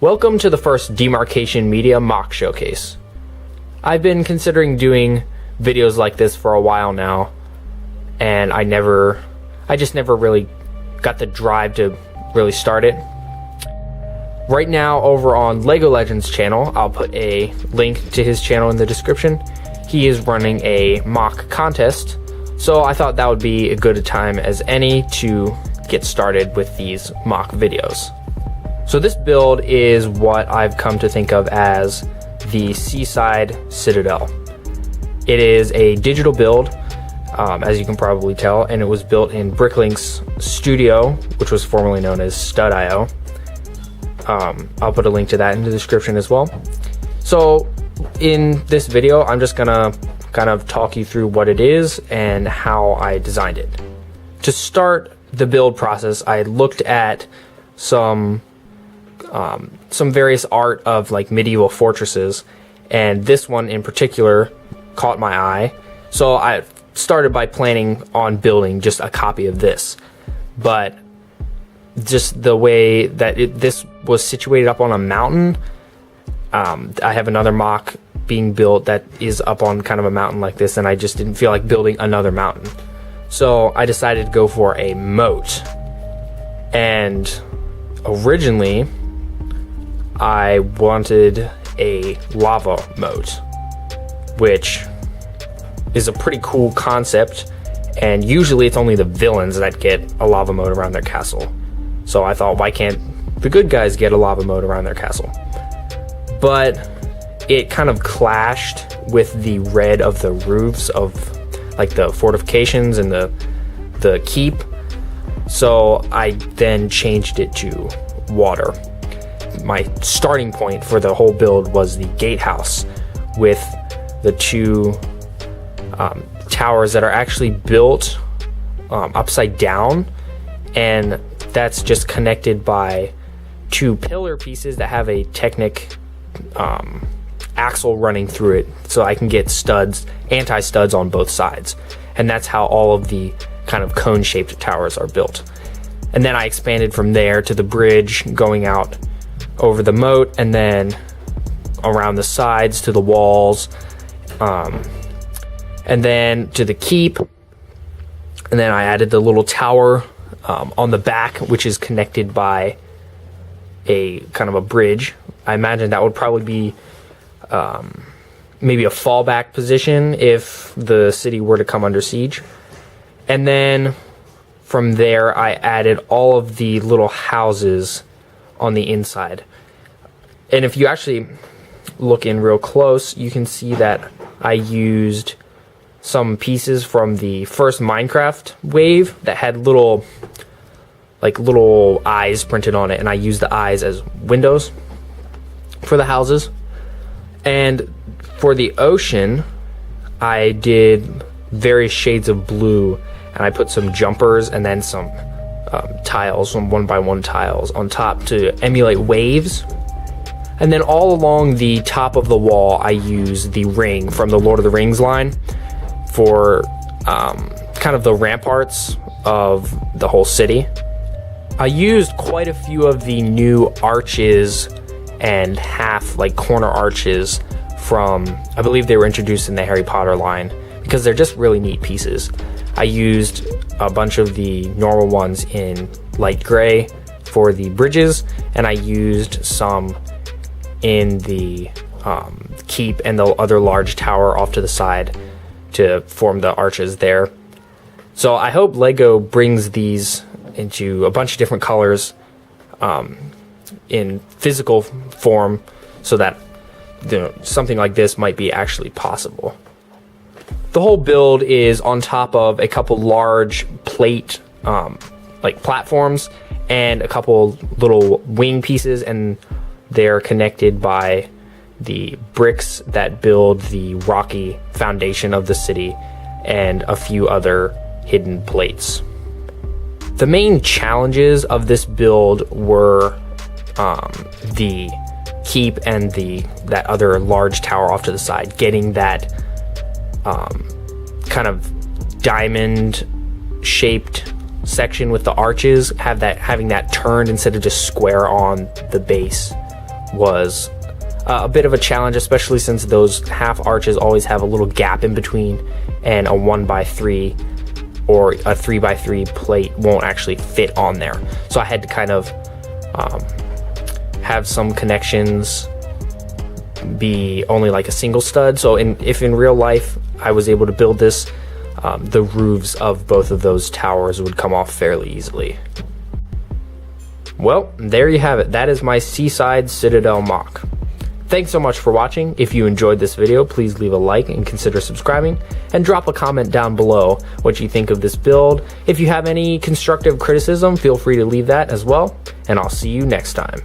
Welcome to the first Demarcation Media MOC showcase. I've been considering doing videos like this for a while now, and I just never really got the drive to really start it. Right now, over on Lego Legends channel, I'll put a link to his channel in the description. He is running a MOC contest, so I thought that would be a good time as any to get started with these MOC videos. So this build is what I've come to think of as the Seaside Citadel. It is a digital build, as you can probably tell, and it was built in Bricklink's studio, which was formerly known as Stud.io. I'll put a link to that in the description as well. So in this video, I'm just gonna kind of talk you through what it is and how I designed it. To start the build process, I looked at some various art of like medieval fortresses, and this one in particular caught my eye. So I started by planning on building just a copy of this, but just the way that this was situated up on a mountain, I have another MOC being built that is up on kind of a mountain like this, and I just didn't feel like building another mountain. So I decided to go for a moat, and originally I wanted a lava moat, which is a pretty cool concept, and usually it's only the villains that get a lava moat around their castle. So I thought, why can't the good guys get a lava moat around their castle? But it kind of clashed with the red of the roofs of like the fortifications and the keep. So I then changed it to water. My starting point for the whole build was the gatehouse with the two towers that are actually built upside down, and that's just connected by two pillar pieces that have a Technic axle running through it, so I can get studs, anti-studs on both sides. And that's how all of the kind of cone-shaped towers are built. And then I expanded from there to the bridge going out over the moat, and then around the sides to the walls, and then to the keep. And then I added the little tower on the back, which is connected by a kind of a bridge. I imagine that would probably be maybe a fallback position if the city were to come under siege. And then from there, I added all of the little houses on the inside. And if you actually look in real close, you can see that I used some pieces from the first Minecraft wave that had little eyes printed on it, and I used the eyes as windows for the houses. And for the ocean, I did various shades of blue, and I put some jumpers and then some tiles, some 1x1 tiles on top to emulate waves. And then all along the top of the wall, I used the ring from the Lord of the Rings line for kind of the ramparts of the whole city. I used quite a few of the new arches and half like corner arches from, I believe they were introduced in the Harry Potter line, because they're just really neat pieces. I used a bunch of the normal ones in light gray for the bridges, and I used some in the keep and the other large tower off to the side to form the arches there. So I hope Lego brings these into a bunch of different colors in physical form, so that something like this might be actually possible. The whole build is on top of a couple large plate like platforms and a couple little wing pieces, and they're connected by the bricks that build the rocky foundation of the city and a few other hidden plates. The main challenges of this build were the keep and that other large tower off to the side, getting that kind of diamond shaped section with the arches, having that turned instead of just square on the base was a bit of a challenge, especially since those half arches always have a little gap in between, and a 1x3 or a 3x3 plate won't actually fit on there. So I had to kind of have some connections be only like a single stud. So if in real life I was able to build this, the roofs of both of those towers would come off fairly easily. Well, there you have it. That is my Seaside Citadel MOC. Thanks so much for watching. If you enjoyed this video, please leave a like and consider subscribing, and drop a comment down below what you think of this build. If you have any constructive criticism, feel free to leave that as well, and I'll see you next time.